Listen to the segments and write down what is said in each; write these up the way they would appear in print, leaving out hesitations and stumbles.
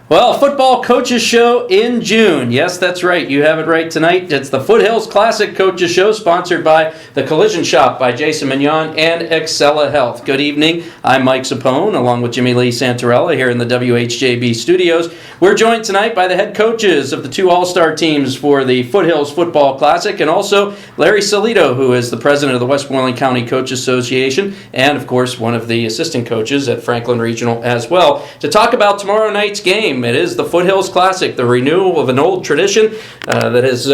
Well, football coaches show in June. Yes, that's right. You have it right tonight. It's the Foothills Classic Coaches Show, sponsored by the Collision Shoppe by Jason Mignogna and Excella Health. Good evening. I'm Mike Sapone, along with Jimmy Lee Santarella here in the WHJB studios. We're joined tonight by the head coaches of the two all-star teams for the Foothills Football Classic, and also Larry Salito, who is the president of the Westmoreland County Coach Association, and of course one of the assistant coaches at Franklin Regional as well, to talk about tomorrow night's game. It is the Foothills Classic, the renewal of an old tradition that has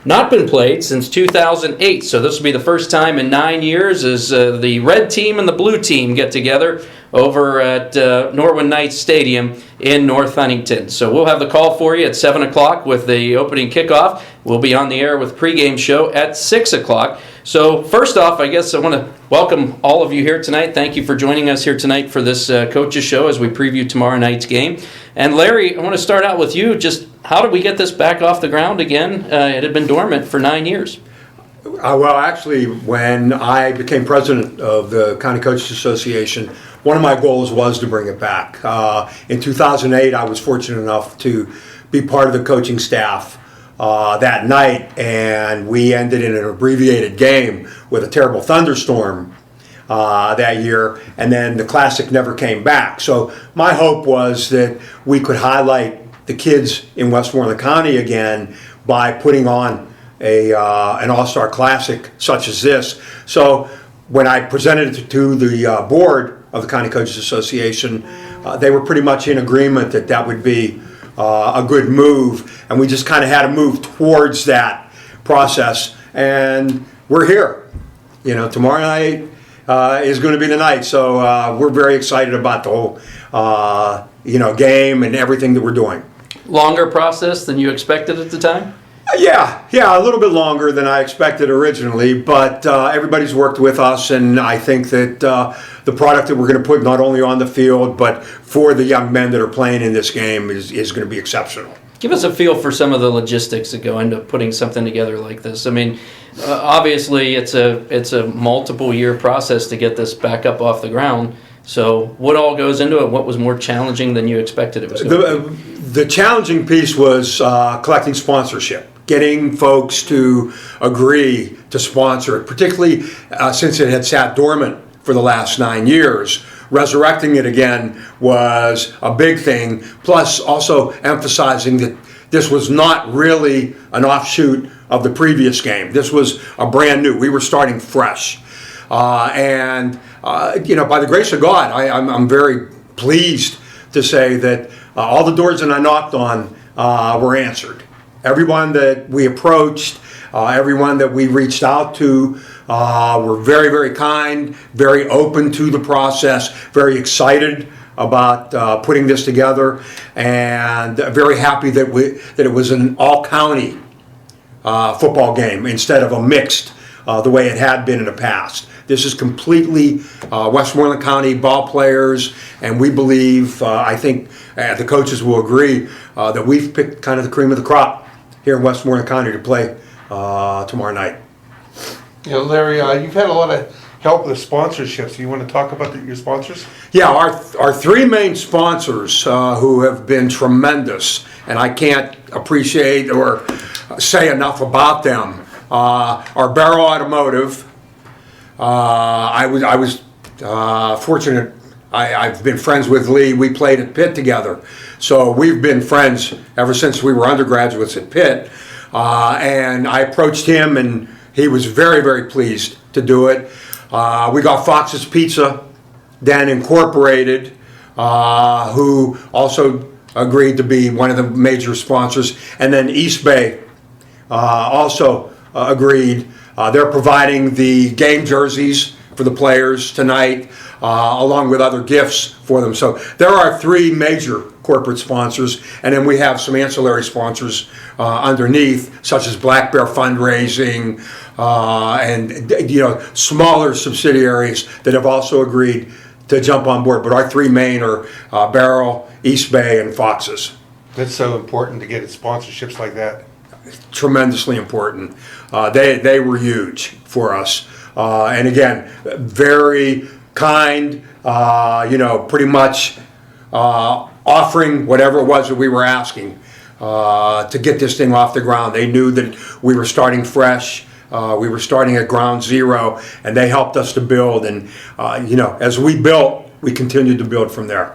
not been played since 2008. So this will be the first time in 9 years as the red team and the blue team get together over at Norwin Knights Stadium in North Huntington. So we'll have the call for you at 7 o'clock with the opening kickoff. We'll be on the air with pregame show at 6 o'clock. So first off, I guess I want to welcome all of you here tonight. Thank you for joining us here tonight for this coaches show as we preview tomorrow night's game. And Larry, I want to start out with you. Just how did we get this back off the ground again? It had been dormant for 9 years. Well, actually, when I became president of the County Coaches Association, one of my goals was to bring it back. In 2008, I was fortunate enough to be part of the coaching staff that night, and we ended in an abbreviated game with a terrible thunderstorm that year, and then the Classic never came back. So my hope was that we could highlight the kids in Westmoreland County again by putting on an all-star classic such as this. So when I presented it to the board of the County Coaches Association, they were pretty much in agreement that that would be a good move, and we just kind of had to move towards that process, and we're here. You know, tomorrow night is going to be the night, so we're very excited about the whole game and everything that we're doing. Longer process than you expected at the time? Yeah, a little bit longer than I expected originally, but everybody's worked with us, and I think that the product that we're going to put not only on the field, but for the young men that are playing in this game is going to be exceptional. Give us a feel for some of the logistics that go into putting something together like this. I mean, obviously it's a multiple year process to get this back up off the ground. So what all goes into it? What was more challenging than you expected it was going to be? The challenging piece was collecting sponsorship, getting folks to agree to sponsor it, particularly since it had sat dormant for the last 9 years. Resurrecting it again was a big thing, plus also emphasizing that this was not really an offshoot of the previous game. This was a brand new. We were starting fresh. By the grace of God, I'm very pleased to say that all the doors that I knocked on were answered. Everyone that we approached, everyone that we reached out to were very, very kind, very open to the process, very excited about putting this together, and very happy that it was an all-county football game instead of a mixed the way it had been in the past. This is completely Westmoreland County ball players, and we believe, I think the coaches will agree, that we've picked kind of the cream of the crop here in Westmoreland County to play tomorrow night. You know, Larry, you've had a lot of help with sponsorships. You want to talk about your sponsors? Yeah, our three main sponsors who have been tremendous, and I can't appreciate or say enough about them, are Barrow Automotive. I was fortunate. I've been friends with Lee. We played at Pitt together, so we've been friends ever since we were undergraduates at Pitt. And I approached him, and he was very, very pleased to do it. We got Fox's Pizza, then Incorporated, who also agreed to be one of the major sponsors, and then East Bay also agreed. They're providing the game jerseys for the players tonight, along with other gifts for them. So there are three major corporate sponsors, and then we have some ancillary sponsors underneath, such as Black Bear Fundraising, and smaller subsidiaries that have also agreed to jump on board. But our three main are Barrel, East Bay, and Fox's. That's so important to get sponsorships like that. Tremendously important. They were huge for us. And again, very kind, pretty much offering whatever it was that we were asking to get this thing off the ground. They knew that we were starting fresh. We were starting at ground zero, and they helped us to build. And, as we built, we continued to build from there.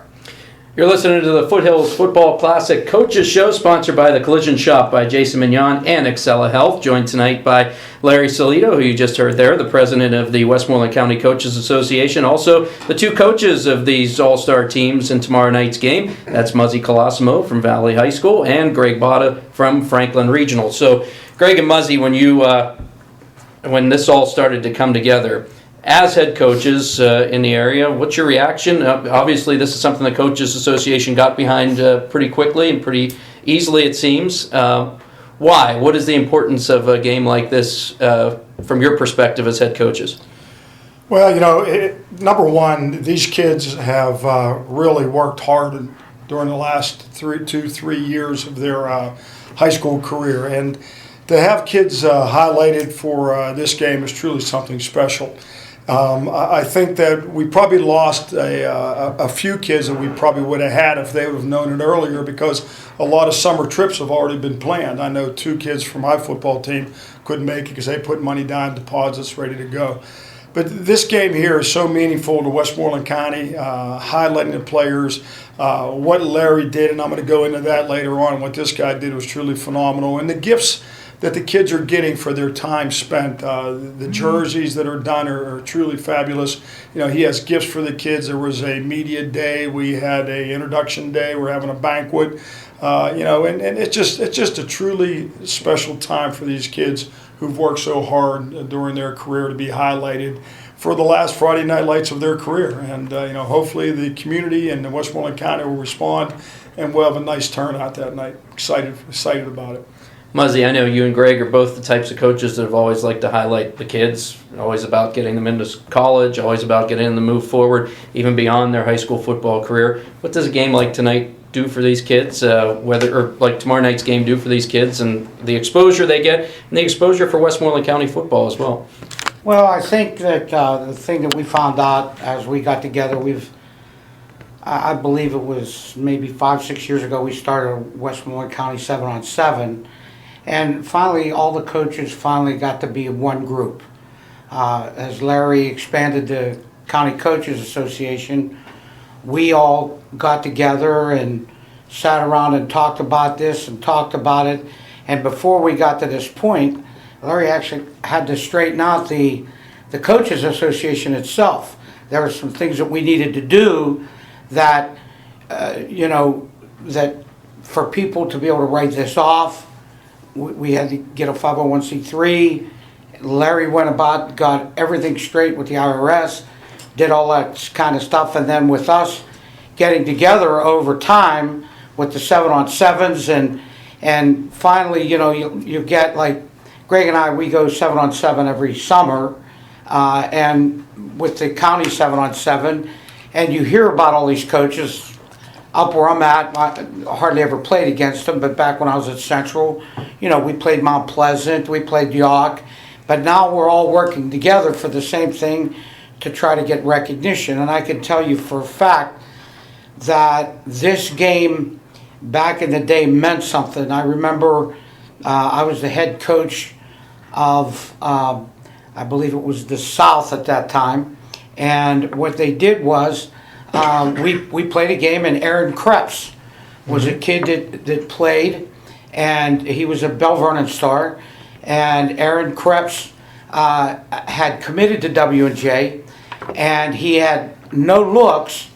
You're listening to the Foothills Football Classic Coaches Show, sponsored by the Collision Shoppe by Jason Mignogna and Excella Health. Joined tonight by Larry Solito, who you just heard there, the president of the Westmoreland County Coaches Association. Also, the two coaches of these all-star teams in tomorrow night's game. That's Muzzy Colosimo from Valley High School and Greg Botta from Franklin Regional. So, Greg and Muzzy, when this all started to come together, as head coaches in the area, what's your reaction? Obviously, this is something the Coaches Association got behind pretty quickly and pretty easily, it seems. Why? What is the importance of a game like this from your perspective as head coaches? Well, number one, these kids have really worked hard during the last 3 years of their high school career. And to have kids highlighted for this game is truly something special. I think that we probably lost a few kids that we probably would have had if they would have known it earlier, because a lot of summer trips have already been planned. I know 2 kids from my football team couldn't make it because they put money down, deposits ready to go. But this game here is so meaningful to Westmoreland County, highlighting the players, what Larry did, and I'm going to go into that later on. What this guy did was truly phenomenal. And the gifts that the kids are getting for their time spent. The jerseys that are done are truly fabulous. He has gifts for the kids. There was a media day. We had a introduction day. We're having a banquet. And it's just a truly special time for these kids who've worked so hard during their career to be highlighted for the last Friday night lights of their career. And hopefully the community and the Westmoreland County will respond, and we'll have a nice turnout that night. Excited about it. Muzzy, I know you and Greg are both the types of coaches that have always liked to highlight the kids, always about getting them into college, always about getting them to move forward, even beyond their high school football career. What does a game like tonight do for these kids, like tomorrow night's game do for these kids, and the exposure they get, and the exposure for Westmoreland County football as well? Well, I think that the thing that we found out as we got together, I believe it was maybe 5-6 years ago, we started Westmoreland County 7-on-7. And finally, all the coaches got to be one group. As Larry expanded the County Coaches Association, we all got together and sat around and talked about this and talked about it. And before we got to this point, Larry actually had to straighten out the Coaches Association itself. There were some things that we needed to do that, that for people to be able to write this off, we had to get a 501c3. Larry went about, got everything straight with the IRS, did all that kind of stuff, and then with us getting together over time with the 7-on-7s, and finally, you get, like Greg and I, we go 7-on-7 every summer, and with the county 7-on-7, and you hear about all these coaches. Up where I'm at, I hardly ever played against them, but back when I was at Central, we played Mount Pleasant, we played York, but now we're all working together for the same thing to try to get recognition. And I can tell you for a fact that this game back in the day meant something. I remember I was the head coach of, I believe it was the South at that time, and what they did was, we played a game, and Aaron Krebs was a kid that played, and he was a Bell Vernon star. And Aaron Krebs had committed to W&J, and he had no looks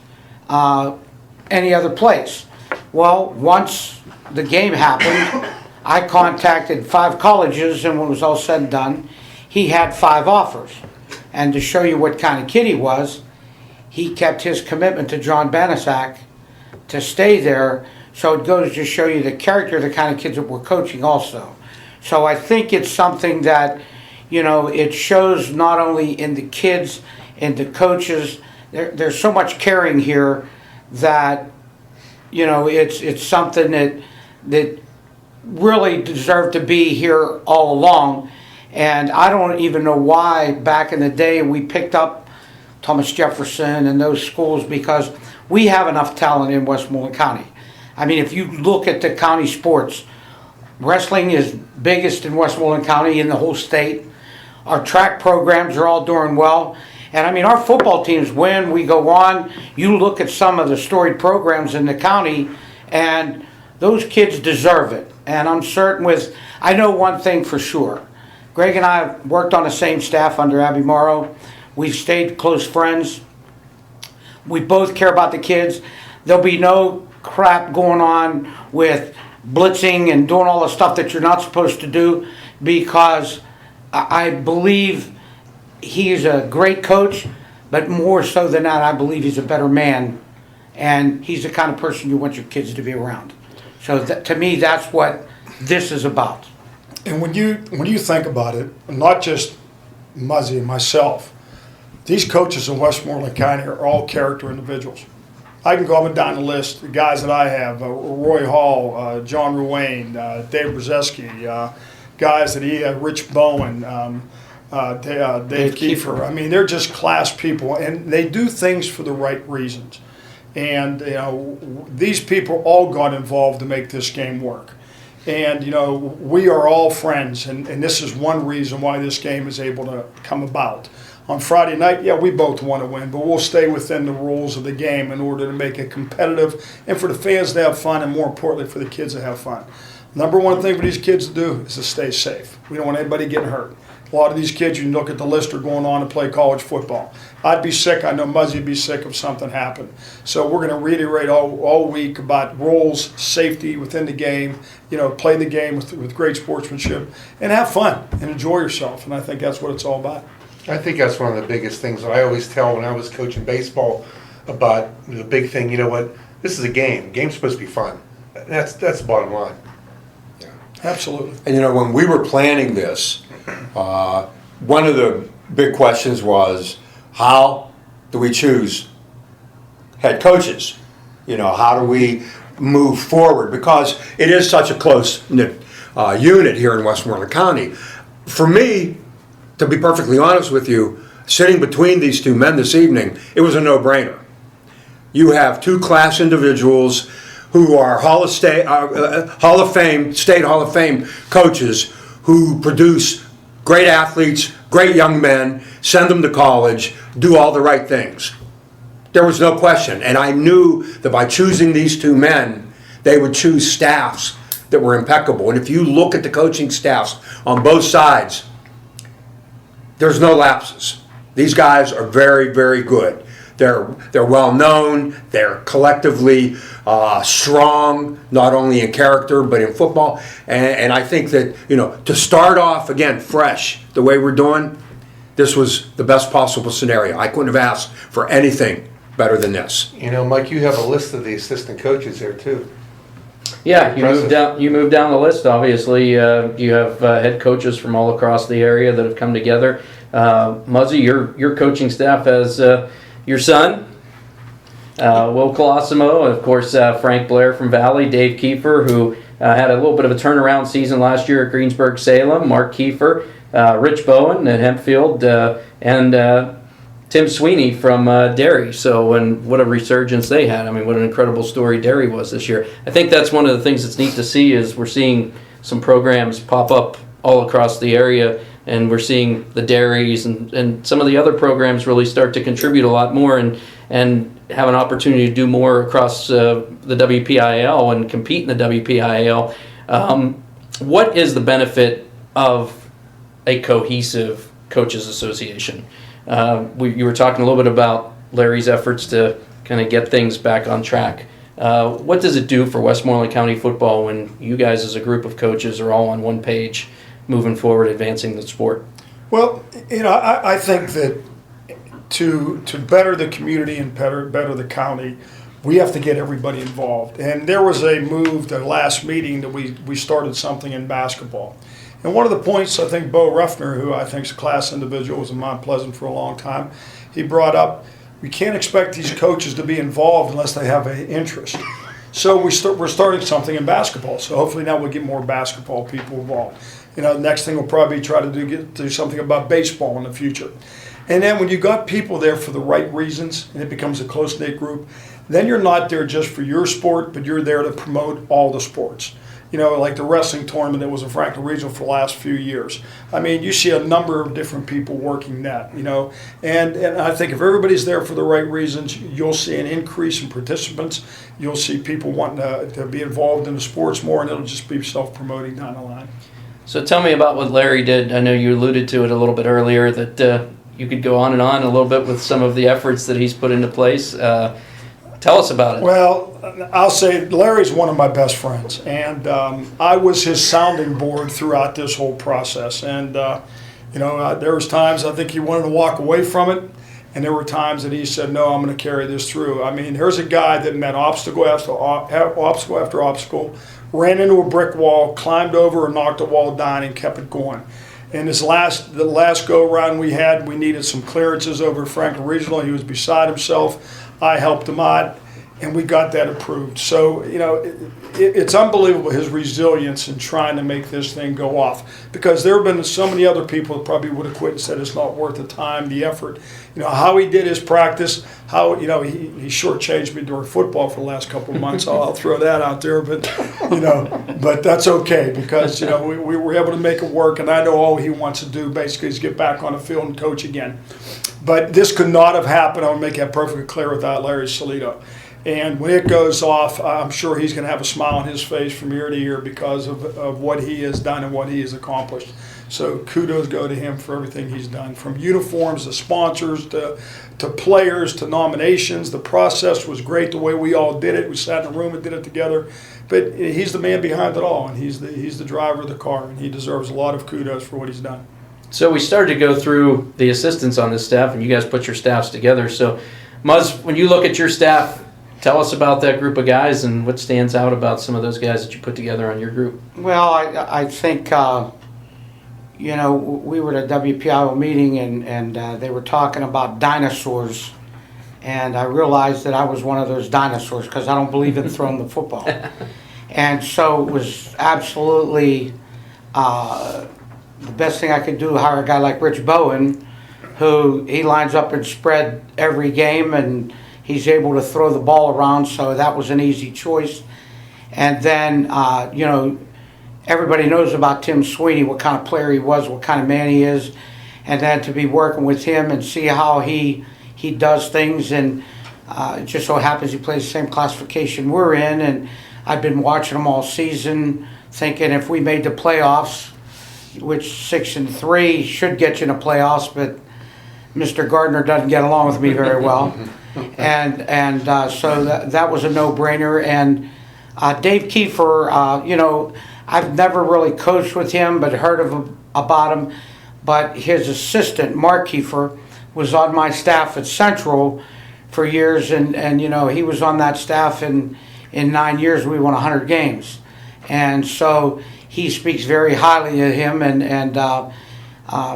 any other place. Well, once the game happened, I contacted 5 colleges, and when it was all said and done, he had 5 offers. And to show you what kind of kid he was, he kept his commitment to John Banasak to stay there. So it goes to show you the character of the kind of kids that we're coaching also. So I think it's something that, it shows not only in the kids and the coaches. There's so much caring here that, it's something that really deserved to be here all along. And I don't even know why back in the day we picked up Thomas Jefferson and those schools, because we have enough talent in Westmoreland County. I mean, if you look at the county sports, wrestling is biggest in Westmoreland County in the whole state. Our track programs are all doing well. And I mean, our football teams win, we go on. You look at some of the storied programs in the county, and those kids deserve it. And I'm certain I know one thing for sure. Greg and I have worked on the same staff under Abby Morrow. We've stayed close friends. We both care about the kids. There'll be no crap going on with blitzing and doing all the stuff that you're not supposed to do, because I believe he is a great coach, but more so than that, I believe he's a better man, and he's the kind of person you want your kids to be around. So to me, that's what this is about. And when you think about it, not just Muzzy and myself, these coaches in Westmoreland County are all character individuals. I can go up and down the list, the guys that I have, Roy Hall, John Ruane, Dave Brzezinski, guys that he had, Rich Bowen, Dave Kiefer. I mean, they're just class people, and they do things for the right reasons. And, these people all got involved to make this game work. And, we are all friends, and this is one reason why this game is able to come about. On Friday night, yeah, we both want to win, but we'll stay within the rules of the game in order to make it competitive and for the fans to have fun, and more importantly, for the kids to have fun. Number one thing for these kids to do is to stay safe. We don't want anybody getting hurt. A lot of these kids, you can look at the list, are going on to play college football. I'd be sick. I know Muzzy would be sick if something happened. So we're going to reiterate all week about rules, safety within the game, play the game with great sportsmanship, and have fun and enjoy yourself. And I think that's what it's all about. I think that's one of the biggest things that I always tell when I was coaching baseball about the big thing. You know what? This is a game. Game's supposed to be fun. That's the bottom line. Yeah. Absolutely. And when we were planning this, one of the big questions was, how do we choose head coaches? How do we move forward? Because it is such a close-knit unit here in Westmoreland County. For me, to be perfectly honest with you, sitting between these two men this evening, it was a no-brainer. You have two class individuals who are state Hall of Fame coaches who produce great athletes, great young men, send them to college, do all the right things. There was no question. And I knew that by choosing these two men, they would choose staffs that were impeccable. And if you look at the coaching staffs on both sides, there's no lapses. These guys are very, very good. They're well known. They're collectively strong, not only in character but in football. And I think that to start off again fresh, the way we're doing, this was the best possible scenario. I couldn't have asked for anything better than this. Mike, you have a list of the assistant coaches there too. Yeah, you moved down the list. Obviously, you have head coaches from all across the area that have come together. Muzzy, your coaching staff has your son, Will Colosimo, of course, Frank Blair from Valley, Dave Kiefer, who had a little bit of a turnaround season last year at Greensburg Salem, Mark Kiefer, Rich Bowen at Hempfield, and Tim Sweeney from Derry. So, and what a resurgence they had. I mean, what an incredible story Derry was this year. I think that's one of the things that's neat to see is we're seeing some programs pop up all across the area, and we're seeing the Derrys and some of the other programs really start to contribute a lot more and have an opportunity to do more across the WPIAL and compete in the WPIAL. What is the benefit of a cohesive coaches association? You were talking a little bit about Larry's efforts to kind of get things back on track. What does it do for Westmoreland County football when you guys as a group of coaches are all on one page moving forward, advancing the sport? Well, I think that to better the community and better the county, we have to get everybody involved. And there was a move, the last meeting, that we started something in basketball. And one of the points, I think Bo Ruffner, who I think is a class individual, was in Mount Pleasant for a long time, he brought up, we can't expect these coaches to be involved unless they have an interest. So we're starting something in basketball. So hopefully now we'll get more basketball people involved. Next thing we'll probably try to do something about baseball in the future. And then when you got people there for the right reasons and it becomes a close-knit group, then you're not there just for your sport, but you're there to promote all the sports. You know, like the wrestling tournament that was in Franklin Regional for the last few years. I mean, you see a number of different people working that, you know, and I think if everybody's there for the right reasons, you'll see an increase in participants. You'll see people wanting to be involved in the sports more, and it'll just be self-promoting down the line. So tell me about what Larry did. I know you alluded to it a little bit earlier, that you could go on and on a little bit with some of the efforts that he's put into place. Tell us about it. Well, I'll say Larry's one of my best friends, and I was his sounding board throughout this whole process. And you know, there was times I think he wanted to walk away from it, and there were times that he said, "No, I'm going to carry this through." I mean, here's a guy that met obstacle after obstacle, ran into a brick wall, climbed over and knocked the wall down, and kept it going. And the last go around we had, we needed some clearances over at Franklin Regional. He was beside himself. I helped him out, and we got that approved. So, you know, it's unbelievable his resilience in trying to make this thing go off, because there have been so many other people that probably would have quit and said it's not worth the time, the effort. You know, how he did his practice, how, you know, he shortchanged me during football for the last couple of months. I'll throw that out there, but, you know, but that's okay, because, you know, we were able to make it work, and I know all he wants to do basically is get back on the field and coach again. But this could not have happened, I want to make that perfectly clear, without Larry Salito. And when it goes off, I'm sure he's going to have a smile on his face from year to year because of what he has done and what he has accomplished. So kudos go to him for everything he's done, from uniforms to sponsors to players to nominations. The process was great the way we all did it. We sat in a room and did it together. But he's the man behind it all, and he's the driver of the car, and he deserves a lot of kudos for what he's done. So we started to go through the assistants on this staff, and you guys put your staffs together. So, Muzz, when you look at your staff, tell us about that group of guys and what stands out about some of those guys that you put together on your group. Well, I think, you know, we were at a WPIO meeting, and they were talking about dinosaurs. And I realized that I was one of those dinosaurs, because I don't believe in throwing the football. And so it was absolutely the best thing I could do, hire a guy like Rich Bowen, who he lines up and spread every game, and he's able to throw the ball around, so that was an easy choice. And then, you know, everybody knows about Tim Sweeney, what kind of player he was, what kind of man he is, and then to be working with him and see how he does things. And it just so happens he plays the same classification we're in, and I've been watching him all season, thinking if we made the playoffs, which 6-3 should get you in the playoffs, but Mr. Gardner doesn't get along with me very well. And so that was a no-brainer. And Dave Kiefer, you know, I've never really coached with him, but heard about him. But his assistant, Mark Kiefer, was on my staff at Central for years, and you know, he was on that staff, and in 9 years we won 100 games. And so he speaks very highly of him. And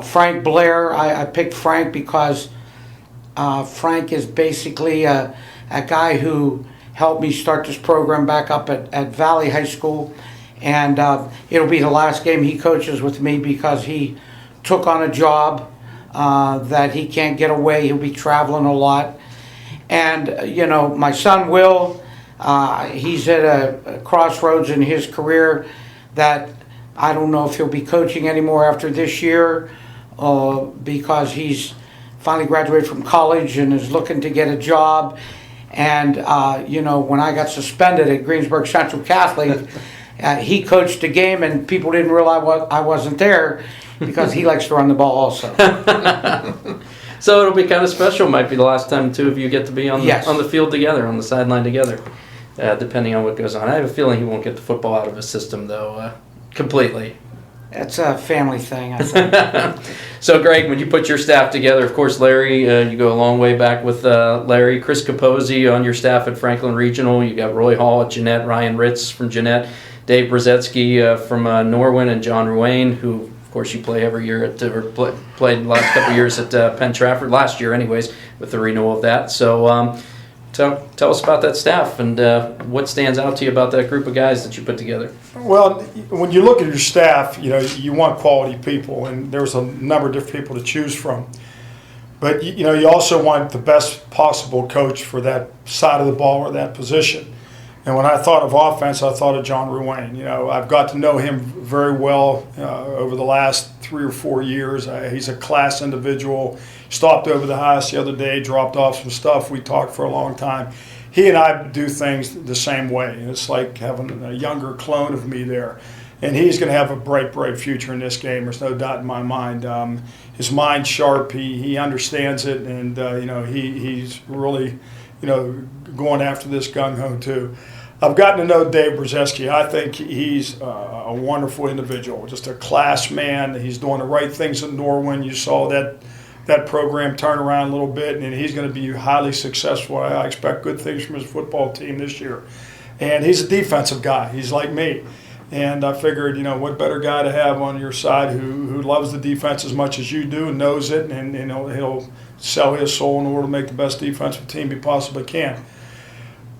Frank Blair, I picked Frank because Frank is basically a guy who helped me start this program back up at Valley High School. And it'll be the last game he coaches with me, because he took on a job that he can't get away. He'll be traveling a lot. And, you know, my son Will, he's at a crossroads in his career that I don't know if he'll be coaching anymore after this year, because he's finally graduated from college and is looking to get a job. And, you know, when I got suspended at Greensburg Central Catholic, he coached a game, and people didn't realize I wasn't there, because he likes to run the ball also. So it'll be kind of special. Might be the last time the two of you get to be on Yes. the field together, on the sideline together, depending on what goes on. I have a feeling he won't get the football out of his system, though, completely. It's a family thing, I think. So, Greg, when you put your staff together, of course, Larry, you go a long way back with Larry. Chris Capozzi on your staff at Franklin Regional. You got Roy Hall at Jeanette, Ryan Ritz from Jeanette, Dave Brzezinski from Norwin, and John Ruane, who, of course, you play every year played the last couple of years at Penn Trafford, last year anyways, with the renewal of that. So tell us about that staff and what stands out to you about that group of guys that you put together. Well, when you look at your staff, you know, you want quality people, and there's a number of different people to choose from. But you also want the best possible coach for that side of the ball or that position. And when I thought of offense, I thought of John Ruane. I've got to know him very well over the last 3 or 4 years. He's a class individual. Stopped over the house the other day, dropped off some stuff. We talked for a long time. He and I do things the same way. It's like having a younger clone of me there. And he's going to have a bright, bright future in this game. There's no doubt in my mind. His mind's sharp. He understands it, and he's really going after this gung-ho too. I've gotten to know Dave Brzezinski. I think he's a wonderful individual, just a class man. He's doing the right things at Norwin. You saw that program turn around a little bit, and he's going to be highly successful. I expect good things from his football team this year. And he's a defensive guy. He's like me. And I figured, what better guy to have on your side who loves the defense as much as you do and knows it, and he'll sell his soul in order to make the best defensive team he possibly can.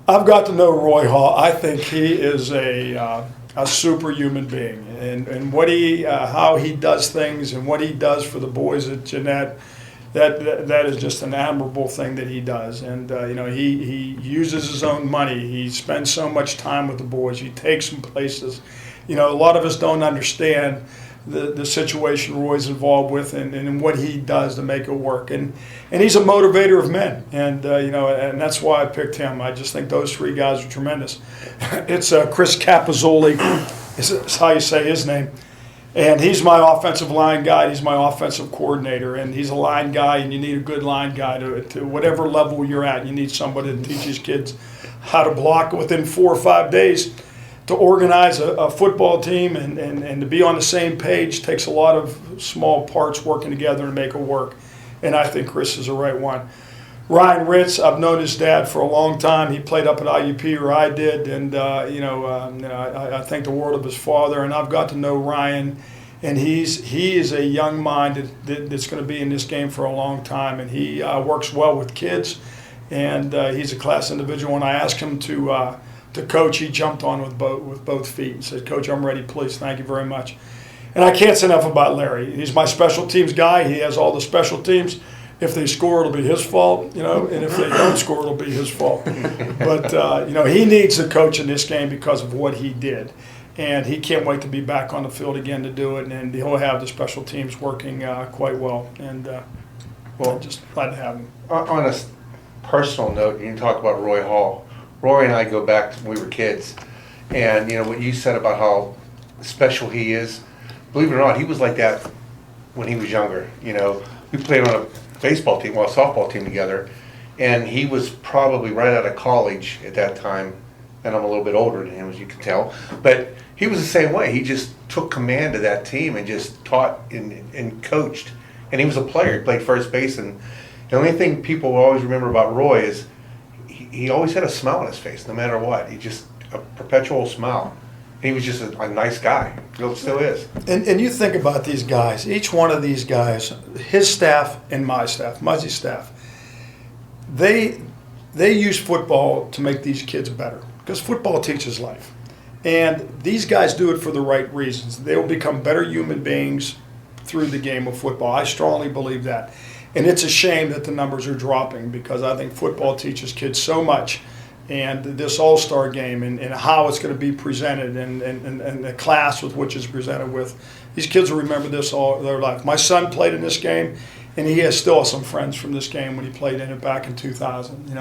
I've got to know Roy Hall. I think he is a superhuman being, and what how he does things and what he does for the boys at Jeanette, that is just an admirable thing that he does. And he uses his own money. He spends so much time with the boys. He takes them places. A lot of us don't understand the situation Roy's involved with and what he does to make it work. And he's a motivator of men. And and that's why I picked him. I just think those 3 guys are tremendous. It's Chris Capozzoli, is how you say his name. And he's my offensive line guy. He's my offensive coordinator. And he's a line guy, and you need a good line guy to whatever level you're at. You need somebody to teach his kids how to block within 4 or 5 days. To organize a football team and to be on the same page takes a lot of small parts working together to make it work. And I think Chris is the right one. Ryan Ritz, I've known his dad for a long time. He played up at IUP where I did, and I think the world of his father. And I've got to know Ryan, and he is a young mind that's going to be in this game for a long time. And he works well with kids, and he's a class individual. And I asked him to coach, he jumped on with both feet and said, "Coach, I'm ready, please. Thank you very much." And I can't say enough about Larry. He's my special teams guy. He has all the special teams. If they score, it'll be his fault, and if they don't score, it'll be his fault. But, he needs to coach in this game because of what he did. And he can't wait to be back on the field again to do it, and he'll have the special teams working quite well. And, just glad to have him. On a personal note, you talk about Roy Hall. Roy and I go back to when we were kids, and what you said about how special he is, believe it or not, he was like that when he was younger. We played on a baseball team, a softball team together, and he was probably right out of college at that time, and I'm a little bit older than him, as you can tell, but he was the same way. He just took command of that team and just taught and coached, and he was a player. He played first base, and the only thing people will always remember about Roy is he always had a smile on his face, no matter what. He just a perpetual smile. He was just a nice guy. Still is. And you think about these guys. Each one of these guys, his staff and my staff, Muzzy's staff, they use football to make these kids better because football teaches life. And these guys do it for the right reasons. They will become better human beings through the game of football. I strongly believe that. And it's a shame that the numbers are dropping because I think football teaches kids so much. And this all-star game and how it's going to be presented and the class with which it's presented with, these kids will remember this all their life. My son played in this game, and he has still some friends from this game when he played in it back in 2000,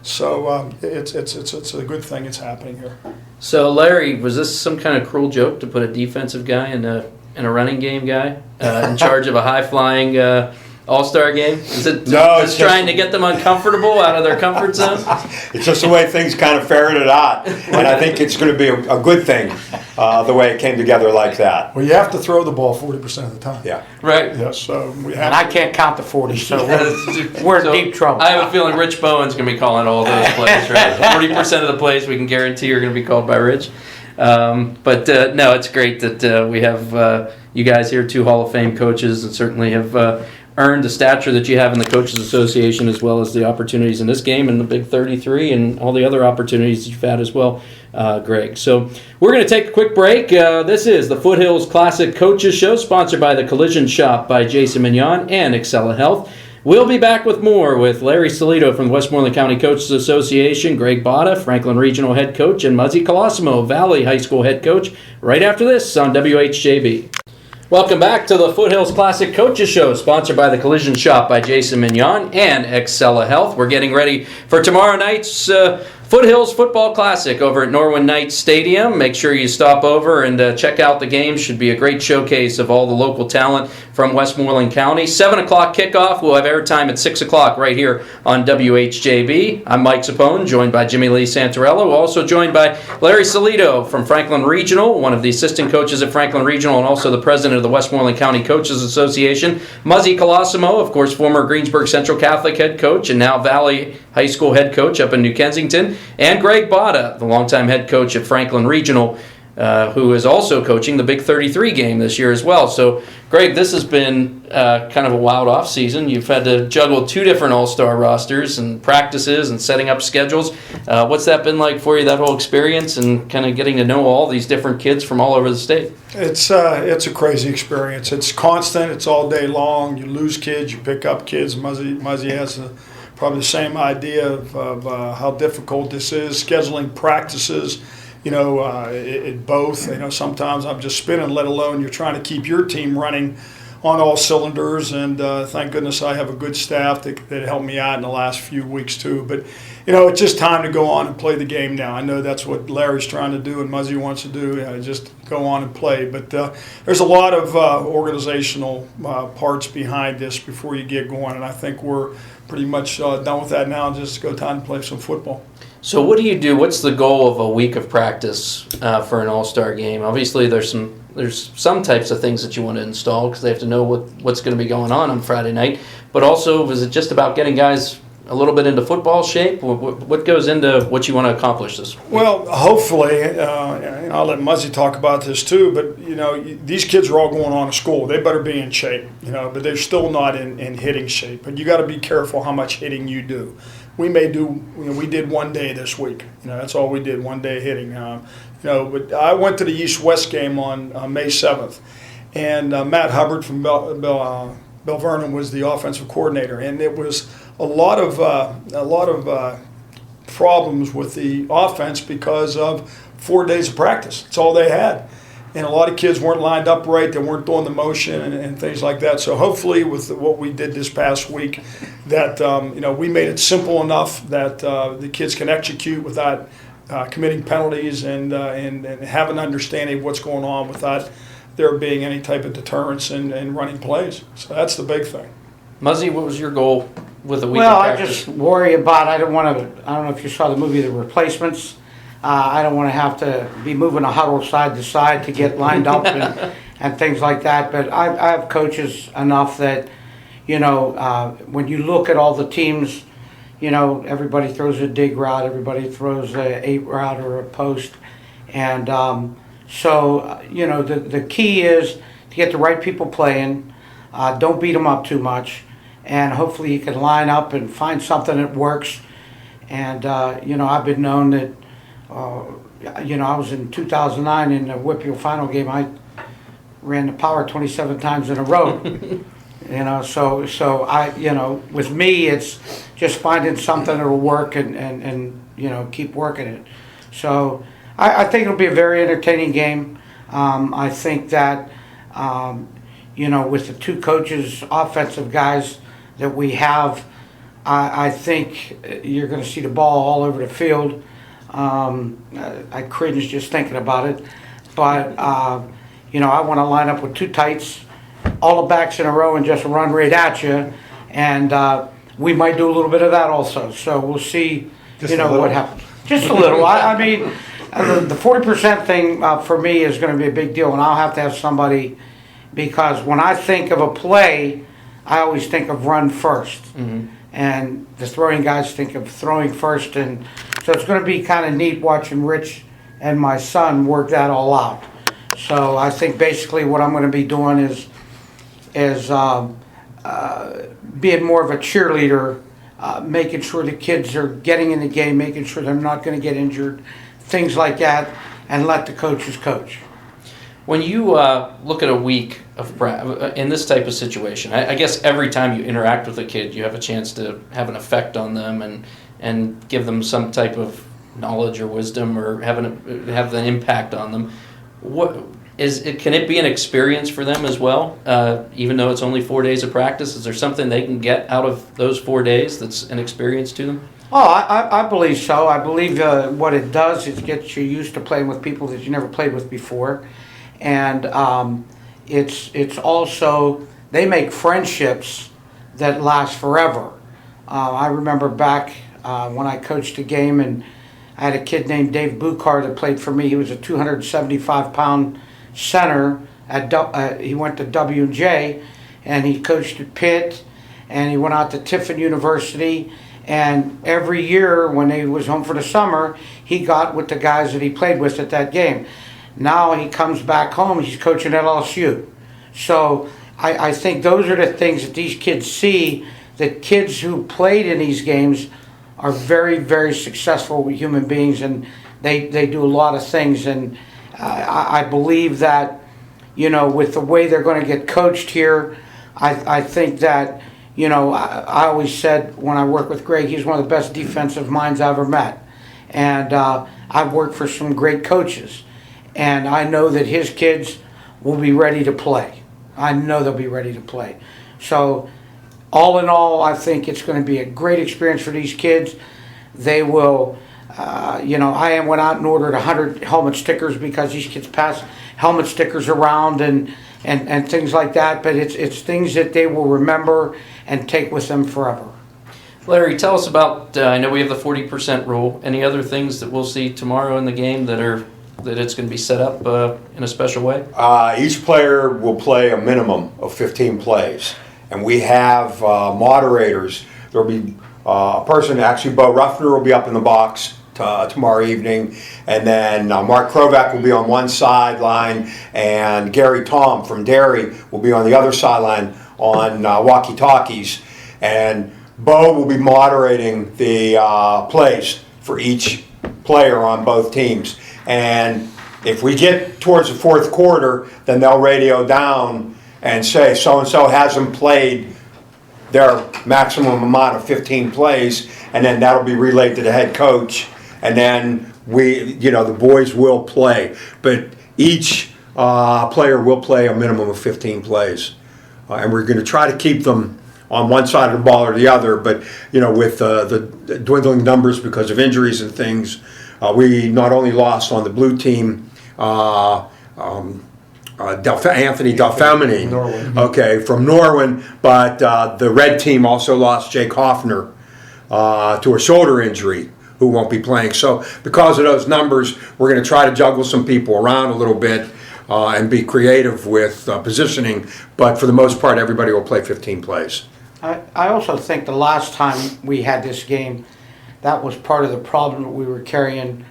So it's a good thing it's happening here. So Larry, was this some kind of cruel joke to put a defensive guy and a running game guy in charge of a high-flying all-star game? Is it just trying to get them uncomfortable out of their comfort zone? It's just the way things kind of ferreted out, and I think it's going to be a good thing the way it came together like that. Well, you have to throw the ball 40% of the time. Yeah. Right. Yeah, so we have And I can't count to 40, so we're in deep trouble. I have a feeling Rich Bowen's going to be calling all those plays, right? 40% of the plays we can guarantee are going to be called by Rich. But no, it's great that we have you guys here, 2 Hall of Fame coaches, and certainly have earned the stature that you have in the Coaches Association, as well as the opportunities in this game and the Big 33 and all the other opportunities that you've had as well, Greg. So we're going to take a quick break. This is the Foothills Classic Coaches Show, sponsored by the Collision Shoppe by Jason Mignogna and Excella Health. We'll be back with more with Larry Salito from the Westmoreland County Coaches Association, Greg Botta, Franklin Regional Head Coach, and Muzzy Colosimo, Valley High School Head Coach, right after this on WHJB. Welcome back to the Foothills Classic Coaches Show, sponsored by the Collision Shoppe by Jason Mignogna and Excella Health. We're getting ready for tomorrow night's Foothills Football Classic over at Norwin Knights Stadium. Make sure you stop over and check out the game. Should be a great showcase of all the local talent from Westmoreland County. 7 o'clock kickoff. We'll have airtime at 6 o'clock right here on WHJB. I'm Mike Zapone, joined by Jimmy Lee Santorello. We're also joined by Larry Salito from Franklin Regional, one of the assistant coaches at Franklin Regional and also the president of the Westmoreland County Coaches Association. Muzzy Colosimo, of course, former Greensburg Central Catholic head coach and now Valley High School head coach up in New Kensington. And Greg Botta, the longtime head coach at Franklin Regional, who is also coaching the Big 33 game this year as well. So, Greg, this has been kind of a wild off season. You've had to juggle 2 different all-star rosters and practices and setting up schedules. What's that been like for you, that whole experience, and kind of getting to know all these different kids from all over the state? It's a crazy experience. It's constant. It's all day long. You lose kids, you pick up kids. Muzzy has probably the same idea of how difficult this is. Scheduling practices, it both. Sometimes I'm just spinning, let alone you're trying to keep your team running on all cylinders. And thank goodness I have a good staff that helped me out in the last few weeks too. But, it's just time to go on and play the game now. I know that's what Larry's trying to do and Muzzy wants to do, just go on and play. But there's a lot of organizational parts behind this before you get going. And I think we're pretty much done with that now. Just go time to play some football. So what do you do? What's the goal of a week of practice for an all-star game? Obviously, there's some types of things that you want to install because they have to know what's going to be going on Friday night. But also, is it just about getting guys a little bit into football shape? What goes into what you want to accomplish this week? Well, hopefully, I'll let Muzzy talk about this too, but, these kids are all going on to school. They better be in shape, but they're still not in hitting shape. But you got to be careful how much hitting you do. We did one day this week. That's all we did, one day hitting. But I went to the East-West game on May 7th, and Matt Hubbard from Bell Vernon was the offensive coordinator, and it was a lot of problems with the offense because of 4 days of practice. That's all they had. And a lot of kids weren't lined up right. They weren't doing the motion and things like that. So hopefully with what we did this past week that, we made it simple enough that the kids can execute without committing penalties and have an understanding of what's going on without there being any type of deterrence in running plays. So that's the big thing. Muzzy, what was your goal with the week of Well, I practice? just worry about, I don't know if you saw the movie The Replacements. I don't want to have to be moving a huddle side to side to get lined up and things like that. But I have coaches enough that, when you look at all the teams, everybody throws a dig route, everybody throws a 8 route or a post. And the key is to get the right people playing. Don't beat them up too much. And hopefully you can line up and find something that works. And, I've been known that, I was in 2009 in the Whitfield final game. I ran the power 27 times in a row. So I, with me, it's just finding something that'll work and keep working it. So I think it'll be a very entertaining game. I think that, with the 2 coaches, offensive guys that we have, I think you're going to see the ball all over the field. I cringe just thinking about it, but I want to line up with 2 tights, all the backs in a row, and just run right at you. And we might do a little bit of that also. So we'll see. What happens. Just a little. I mean, the 40% thing for me is going to be a big deal, and I'll have to have somebody because when I think of a play, I always think of run first. Mm-hmm. And the throwing guys think of throwing first, and so it's going to be kind of neat watching Rich and my son work that all out. So I think basically what I'm going to be doing is being more of a cheerleader, making sure the kids are getting in the game, making sure they're not going to get injured, things like that, and let the coaches coach. When you look at a week of in this type of situation, I guess every time you interact with a kid, you have a chance to have an effect on them and give them some type of knowledge or wisdom, or have an impact on them. Can it be an experience for them as well, even though it's only 4 days of practice? Is there something they can get out of those 4 days that's an experience to them? Oh, I believe so. I believe what it does is get you used to playing with people that you never played with before. And it's also, they make friendships that last forever. I remember back when I coached a game, and I had a kid named Dave Bucar that played for me. He was a 275-pound center. He went to W&J, and he coached at Pitt, and he went out to Tiffin University. And every year when he was home for the summer, he got with the guys that he played with at that game. Now he comes back home, he's coaching at LSU. So I think those are the things that these kids see, that kids who played in these games are very, very successful human beings, and they do a lot of things. And I believe that, with the way they're going to get coached here, I think that, I always said when I worked with Greg, he's one of the best defensive minds I ever met. And I've worked for some great coaches. And I know that his kids will be ready to play. I know they'll be ready to play. So, all in all, I think it's going to be a great experience for these kids. They will, I went out and ordered 100 helmet stickers because these kids pass helmet stickers around and things like that. But it's things that they will remember and take with them forever. Larry, tell us about, I know we have the 40% rule. Any other things that we'll see tomorrow in the game that it's going to be set up in a special way? Each player will play a minimum of 15 plays. And we have moderators. There will be a person, actually Bo Ruffner will be up in the box tomorrow evening. And then Mark Krovac will be on one sideline, and Gary Tom from Derry will be on the other sideline on walkie-talkies. And Bo will be moderating the plays for each player on both teams. And if we get towards the fourth quarter, then they'll radio down and say so-and-so hasn't played their maximum amount of 15 plays, and then that'll be relayed to the head coach, and then the boys will play. But each player will play a minimum of 15 plays. And we're going to try to keep them on one side of the ball or the other, but with the dwindling numbers because of injuries and things, we not only lost on the blue team Anthony Delfemini, from Norwin, but the red team also lost Jake Hoffner to a shoulder injury, who won't be playing. So because of those numbers, we're going to try to juggle some people around a little bit and be creative with positioning, but for the most part, everybody will play 15 plays. I also think the last time we had this game, that was part of the problem that we were carrying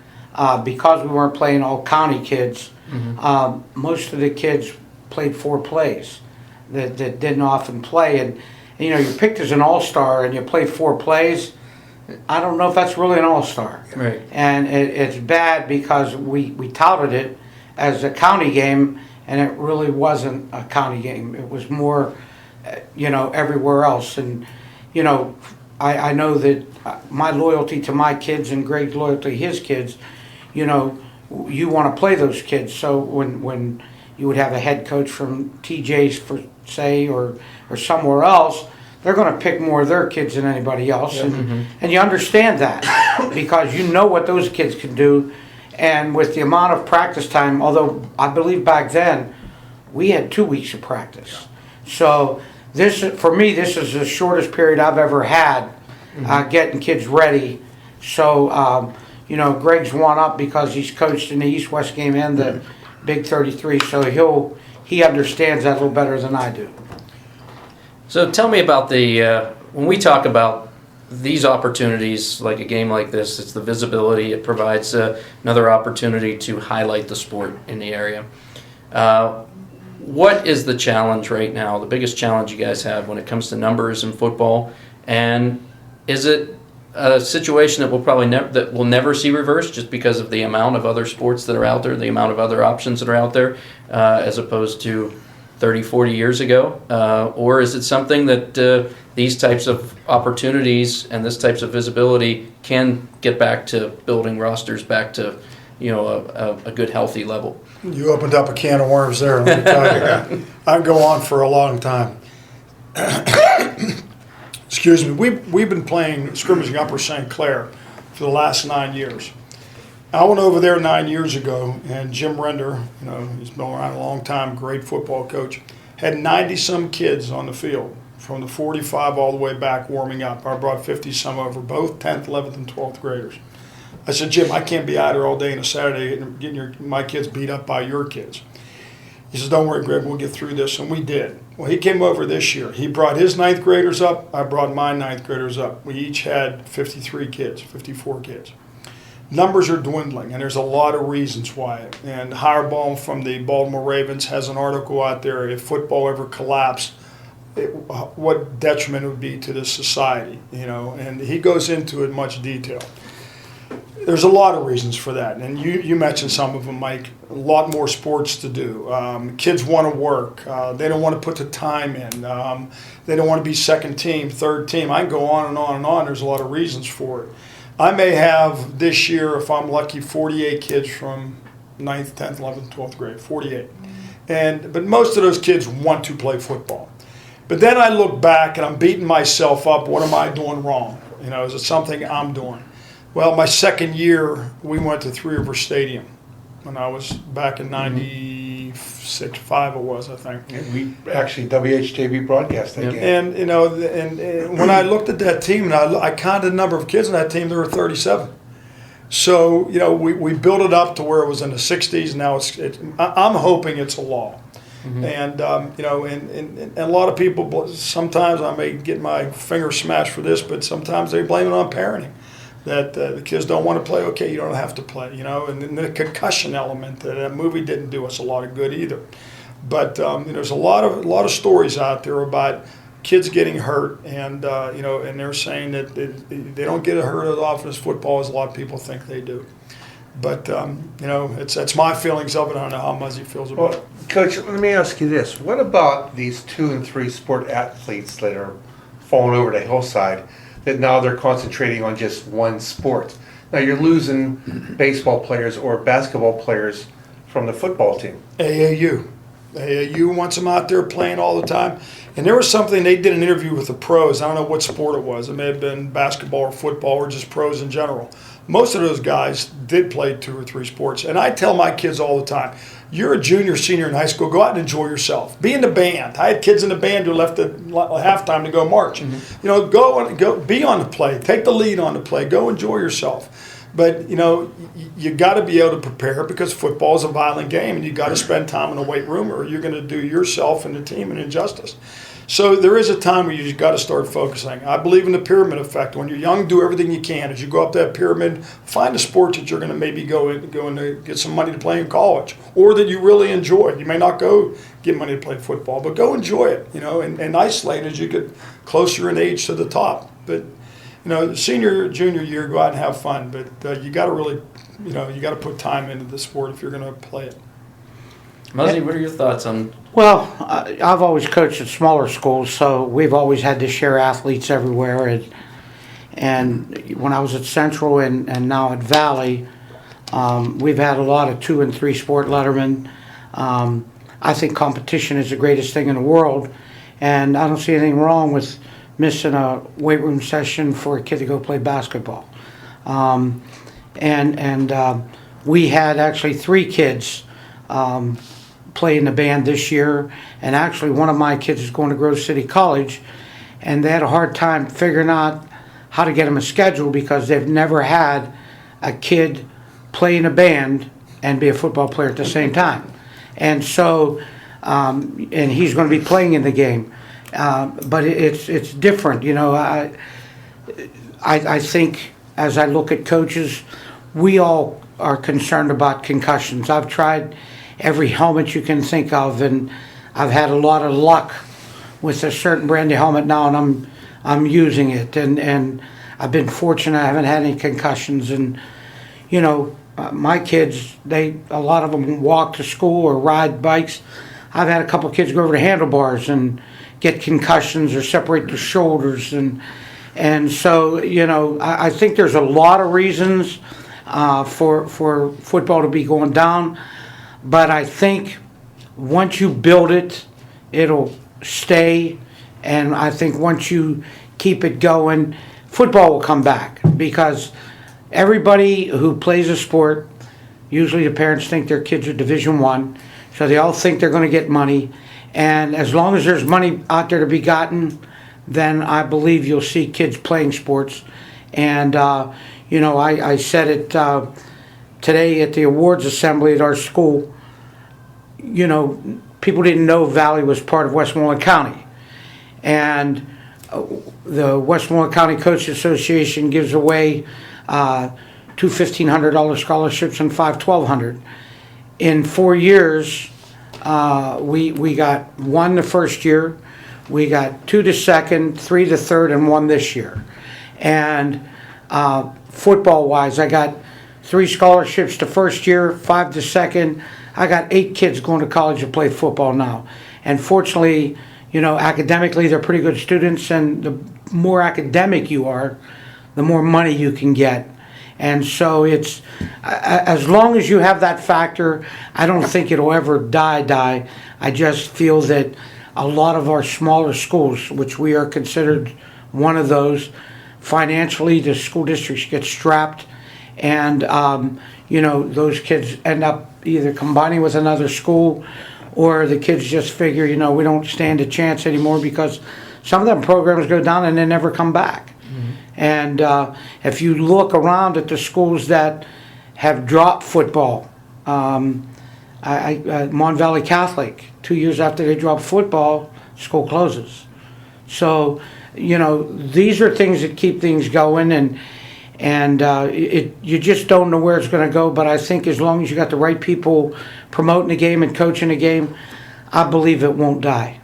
because we weren't playing all county kids. Mm-hmm. Most of the kids played 4 plays that didn't often play. And you're picked as an all-star and you play 4 plays. I don't know if that's really an all-star. Right. And it's bad because we touted it as a county game, and it really wasn't a county game. It was more, everywhere else. And, I know that my loyalty to my kids and Greg's loyalty to his kids, you want to play those kids. So when you would have a head coach from TJ's, or somewhere else, they're going to pick more of their kids than anybody else. And you understand that because you know what those kids can do. And with the amount of practice time, although I believe back then we had 2 weeks of practice. So for me, this is the shortest period I've ever had getting kids ready. So, Greg's one up because he's coached in the East-West game and the Big 33, so he understands that a little better than I do. So tell me about when we talk about these opportunities, like a game like this, it's the visibility. It provides another opportunity to highlight the sport in the area. What is the challenge right now, the biggest challenge you guys have when it comes to numbers in football? And is it a situation that will never see reversed, just because of the amount of other sports that are out there, the amount of other options that are out there, as opposed to 30, 40 years ago? Or is it something that these types of opportunities and this types of visibility can get back to building rosters back to, a good, healthy level? You opened up a can of worms there. Let me tell you. I can go on for a long time. Excuse me. We've been playing scrimmaging Upper St. Clair for the last 9 years. I went over there 9 years ago, and Jim Render, he's been around a long time, great football coach, had 90-some kids on the field from the 45 all the way back warming up. I brought 50-some over, both 10th, 11th, and 12th graders. I said, Jim, I can't be out here all day on a Saturday getting my kids beat up by your kids. He says, don't worry, Greg, we'll get through this, and we did. Well, he came over this year. He brought his 9th graders up. I brought my 9th graders up. We each had 53 kids, 54 kids. Numbers are dwindling, and there's a lot of reasons why. And Hirebaum from the Baltimore Ravens has an article out there, if football ever collapsed, what detriment it would be to this society, and he goes into it in much detail. There's a lot of reasons for that, and you mentioned some of them, Mike. A lot more sports to do. Kids want to work. They don't want to put the time in. They don't want to be second team, third team. I can go on and on and on. There's a lot of reasons for it. I may have this year, if I'm lucky, 48 kids from 9th, 10th, 11th, 12th grade, 48. But most of those kids want to play football. But then I look back and I'm beating myself up. What am I doing wrong? Is it something I'm doing? Well, my second year, we went to Three River Stadium when I was back in 96, 5 it was, I think. And we actually, WHJB broadcast that game. And, and when I looked at that team, and I counted the number of kids on that team, there were 37. So, we built it up to where it was in the 60s. Now I'm hoping it's a law. Mm-hmm. And, and a lot of people, sometimes I may get my finger smashed for this, but sometimes they blame it on parenting. That the kids don't want to play. Okay, you don't have to play, and then the concussion element. That movie didn't do us a lot of good either. But there's a lot of stories out there about kids getting hurt, and and they're saying that they don't get hurt as often as football as a lot of people think they do. But it's my feelings of it. I don't know how Muzzy feels about it. Coach, let me ask you this: what about these 2 and 3 sport athletes that are falling over to Hillside? That now they're concentrating on just one sport. Now you're losing baseball players or basketball players from the football team. AAU wants them out there playing all the time. And there was something, they did an interview with the pros. I don't know what sport it was. It may have been basketball or football or just pros in general. Most of those guys did play 2 or 3 sports. And I tell my kids all the time, you're a junior, senior in high school, go out and enjoy yourself. Be in the band. I had kids in the band who left at halftime to go march. Mm-hmm. Go be on the play. Take the lead on the play. Go enjoy yourself. But, you got to be able to prepare because football is a violent game and you got to spend time in a weight room or you're going to do yourself and the team an injustice. So there is a time where you just got to start focusing. I believe in the pyramid effect. When you're young, do everything you can. As you go up that pyramid, find a sport that you're going to maybe go and get some money to play in college, or that you really enjoy. You may not go get money to play football, but go enjoy it. And isolate as you get closer in age to the top. But senior, junior year, go out and have fun. But you got to really, you got to put time into the sport if you're going to play it. Muzzy, what are your thoughts on? Well, I've always coached at smaller schools, so we've always had to share athletes everywhere. And when I was at Central and now at Valley, we've had a lot of 2 and 3 sport lettermen. I think competition is the greatest thing in the world, and I don't see anything wrong with missing a weight room session for a kid to go play basketball. We had actually 3 kids play in the band this year, and actually one of my kids is going to Grove City College, and they had a hard time figuring out how to get him a schedule because they've never had a kid play in a band and be a football player at the same time. And so, and he's going to be playing in the game, but it's different. I think as I look at coaches, we all are concerned about concussions. I've tried every helmet you can think of, and I've had a lot of luck with a certain brand of helmet now, and I'm using it. And I've been fortunate. I haven't had any concussions, and my kids, a lot of them walk to school or ride bikes. I've had a couple of kids go over to handlebars and get concussions or separate their shoulders, and so I think there's a lot of reasons for football to be going down, but I think once you build it, it'll stay, and I think once you keep it going, football will come back, because everybody who plays a sport, usually the parents think their kids are Division I, so they all think they're going to get money, and as long as there's money out there to be gotten, then I believe you'll see kids playing sports. And I said it today at the awards assembly at our school. People didn't know Valley was part of Westmoreland County, and the Westmoreland County Coaches Association gives away 2 $1,500 scholarships and 5 $1,200. In 4 years, we got 1 the first year, we got 2 the second, 3 the third, and 1 this year. And football-wise, I got 3 scholarships the first year, 5 the second. I got 8 kids going to college to play football now. And fortunately, academically, they're pretty good students, and the more academic you are, the more money you can get. And so it's, as long as you have that factor, I don't think it'll ever die. I just feel that a lot of our smaller schools, which we are considered one of those, financially the school districts get strapped, and those kids end up either combining with another school, or the kids just figure, we don't stand a chance anymore, because some of them programs go down and they never come back. And if you look around at the schools that have dropped football, Mon Valley Catholic, 2 years after they dropped football, school closes. So, these are things that keep things going, and you just don't know where it's going to go. But I think as long as you got the right people promoting the game and coaching the game, I believe it won't die.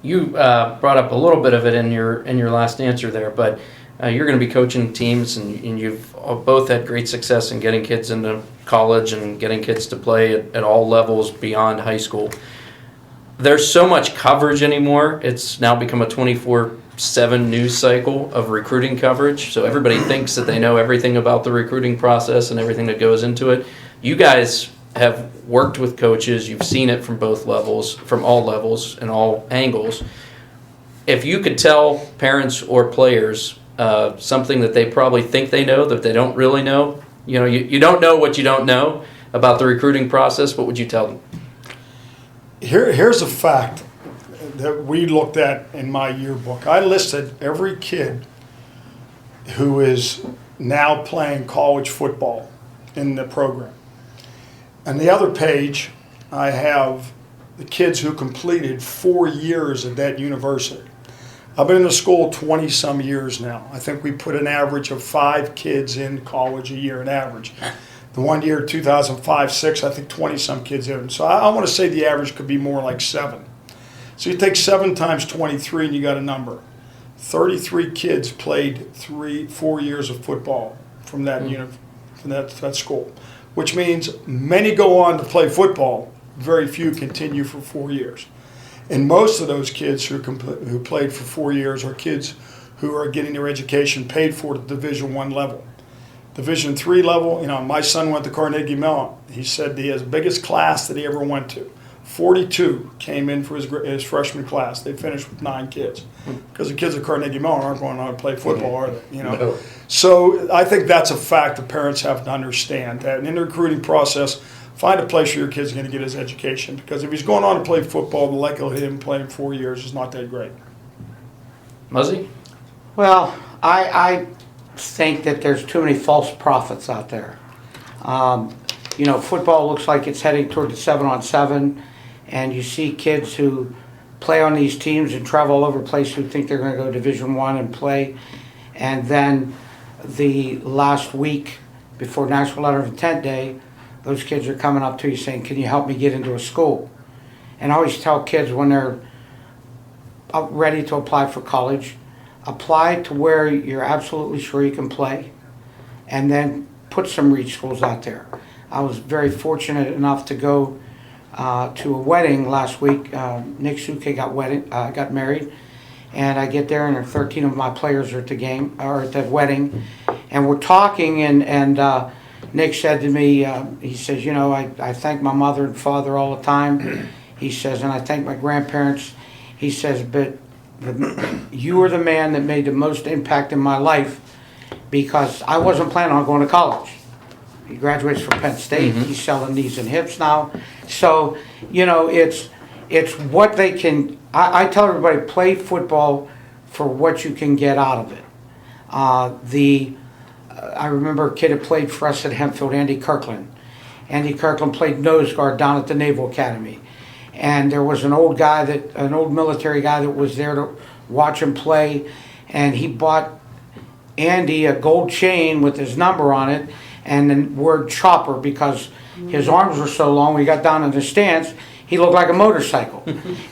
You brought up a little bit of it in your last answer there, but you're going to be coaching teams, and you've both had great success in getting kids into college and getting kids to play at all levels beyond high school. There's so much coverage anymore. It's now become a 24/7 news cycle of recruiting coverage, so everybody thinks that they know everything about the recruiting process and everything that goes into it. You guys have worked with coaches. You've seen it from both levels, from all levels and all angles. If you could tell parents or players something that they probably think they know that they don't really know, you don't know what you don't know about the recruiting process, what would you tell them? Here's a fact that we looked at in my yearbook. I listed every kid who is now playing college football in the program. On the other page, I have the kids who completed 4 years at that university. I've been in the school 20-some years now. I think we put an average of 5 kids in college a year, an average. The one year, 2005-06, I think 20-some kids in. So I want to say the average could be more like 7. So you take 7 times 23 and you got a number. 33 kids played 4 years of football from that from that school, which means many go on to play football. Very few continue for 4 years. And most of those kids who played for 4 years are kids who are getting their education paid for at the Division I level. Division III level, my son went to Carnegie Mellon. He said he has the biggest class that he ever went to. 42 came in for his freshman class. They finished with 9 kids. Because the kids at Carnegie Mellon aren't going on to play football, are they? No. So I think that's a fact that parents have to understand. That in the recruiting process, find a place where your kid's going to get his education. Because if he's going on to play football, the likelihood of him playing 4 years is not that great. Muzzy? Well, I think that there's too many false prophets out there. Football looks like it's heading toward the 7-on-7, and you see kids who play on these teams and travel all over the place who think they're going to go Division I and play, and then the last week before National Letter of Intent Day, those kids are coming up to you saying, "Can you help me get into a school?" And I always tell kids when they're ready to apply for college, apply to where you're absolutely sure you can play, and then put some reach schools out there. I was very fortunate enough to go to a wedding last week. Nick Suke got married, and I get there, and 13 of my players are at the wedding, and we're talking, and Nick said to me, he says, I thank my mother and father all the time. He says, and I thank my grandparents. He says, but you were the man that made the most impact in my life, because I wasn't planning on going to college. He graduates from Penn State. He's selling knees and hips now. So, it's what they can. I tell everybody, play football for what you can get out of it. I remember a kid that played for us at Hempfield, Andy Kirkland. Andy Kirkland played nose guard down at the Naval Academy. And there was an old military guy that was there to watch him play, and he bought Andy a gold chain with his number on it and the word chopper, because his arms were so long. When he got down in the stance, he looked like a motorcycle.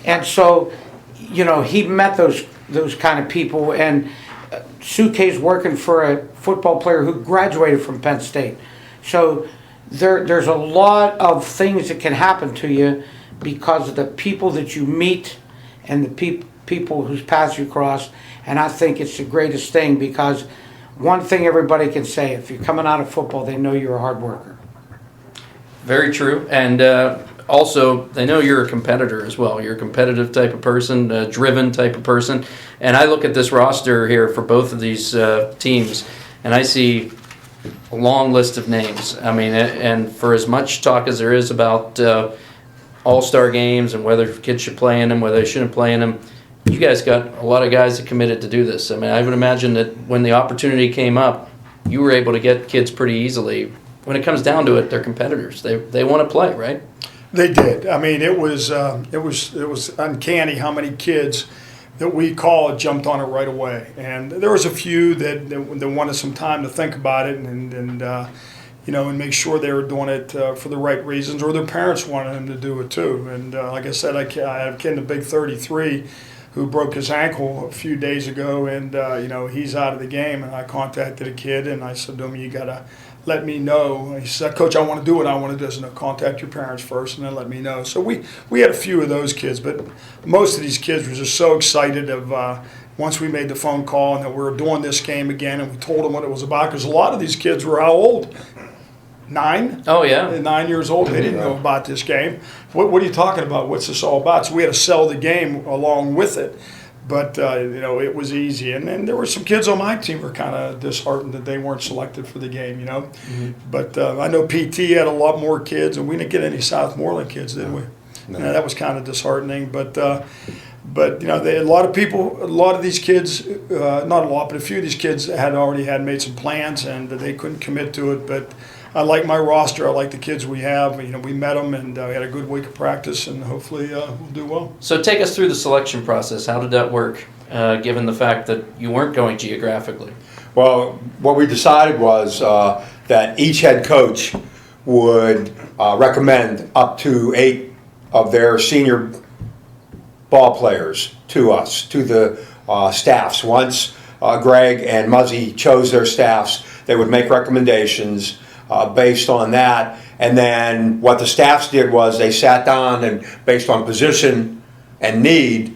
And so, he met those kind of people. And Suke's working for a football player who graduated from Penn State. So there's a lot of things that can happen to you because of the people that you meet and the people whose paths you cross. And I think it's the greatest thing, because one thing everybody can say, if you're coming out of football, they know you're a hard worker. Very true. And also, they know you're a competitor as well. You're a competitive type of person, a driven type of person. And I look at this roster here for both of these teams, and I see a long list of names. I mean, and for as much talk as there is about all-star games and whether kids should play in them, whether they shouldn't play in them, you guys got a lot of guys that committed to do this. I mean, I would imagine that when the opportunity came up, you were able to get kids pretty easily. When it comes down to it, they're competitors. They want to play, right? They did. I mean, it was uncanny how many kids that we called jumped on it right away. And there was a few that wanted some time to think about it and make sure they were doing it for the right reasons, or their parents wanted them to do it too. And like I said, I have a kid in the Big 33 who broke his ankle a few days ago, and he's out of the game. And I contacted a kid, and I said to him, "You gotta let me know." He said, "Coach, I want to do what I want to do." So contact your parents first, and then let me know. So we had a few of those kids, but most of these kids were just so excited of once we made the phone call and that we were doing this game again, and we told them what it was about, because a lot of these kids were how old? 9? Oh, yeah. 9 years old. They didn't know about this game. What are you talking about? What's this all about? So we had to sell the game along with it. But, it was easy. And then there were some kids on my team who were kind of disheartened that they weren't selected for the game, Mm-hmm. But I know PT had a lot more kids, and we didn't get any Southmoreland kids, did we? No. That was kind of disheartening. But a lot of these kids, not a lot, but a few of these kids had already made some plans, and they couldn't commit to it. But I like my roster. I like the kids we have. We met them, and we had a good week of practice, and hopefully we'll do well. So take us through the selection process. How did that work, given the fact that you weren't going geographically? Well, what we decided was that each head coach would recommend up to 8 of their senior ball players to us, to the staffs. Once Greg and Muzzy chose their staffs, they would make recommendations based on that. And then what the staffs did was they sat down, and based on position and need,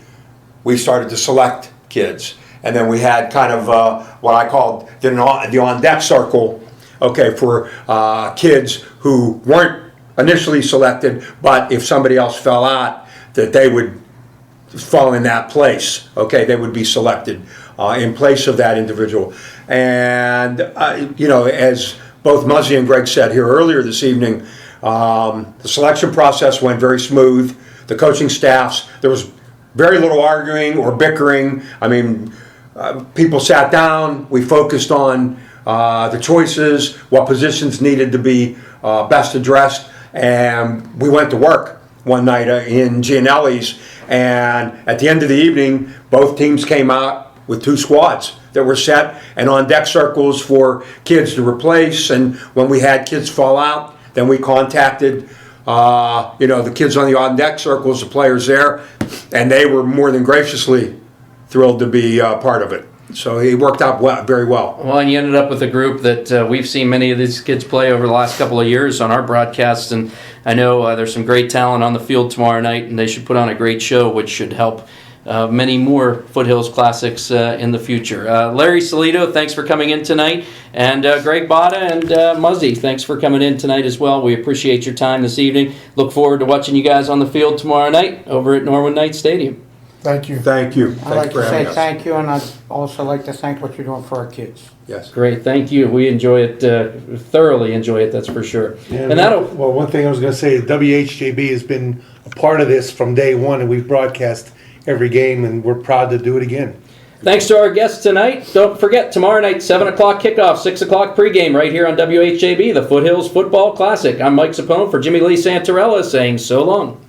we started to select kids. And then we had kind of what I called the on-deck circle, for kids who weren't initially selected, but if somebody else fell out, that they would fall in that place. They would be selected in place of that individual. And, as both Muzzy and Greg said here earlier this evening, the selection process went very smooth. The coaching staffs, there was very little arguing or bickering. I mean, people sat down, we focused on the choices, what positions needed to be best addressed, and we went to work one night in Gianelli's, and at the end of the evening, both teams came out with 2 squads that were set and on deck circles for kids to replace. And when we had kids fall out, then we contacted the kids on the on deck circles, the players there, and they were more than graciously thrilled to be part of it. So it worked out very well. Well, and you ended up with a group that we've seen many of these kids play over the last couple of years on our broadcasts, and I know there's some great talent on the field tomorrow night, and they should put on a great show, which should help many more Foothills Classics in the future. Larry Salito, thanks for coming in tonight, and Greg Botta and Muzzy, thanks for coming in tonight as well. We appreciate your time this evening. Look forward to watching you guys on the field tomorrow night over at Norwood Knight Stadium. Thank you. Thank you. I'd Thanks like for to say having us. thank you, and I'd also like to thank what you're doing for our kids. Yes. Great, thank you. We enjoy it, thoroughly enjoy it, that's for sure. And that'll. Well, one thing I was going to say, WHJB has been a part of this from day one, and we've broadcast every game, and we're proud to do it again. Thanks to our guests tonight. Don't forget, tomorrow night, 7 o'clock kickoff, 6 o'clock pregame right here on WHJB, the Foothills Football Classic. I'm Mike Sapone for Jimmy Lee Santarella saying so long.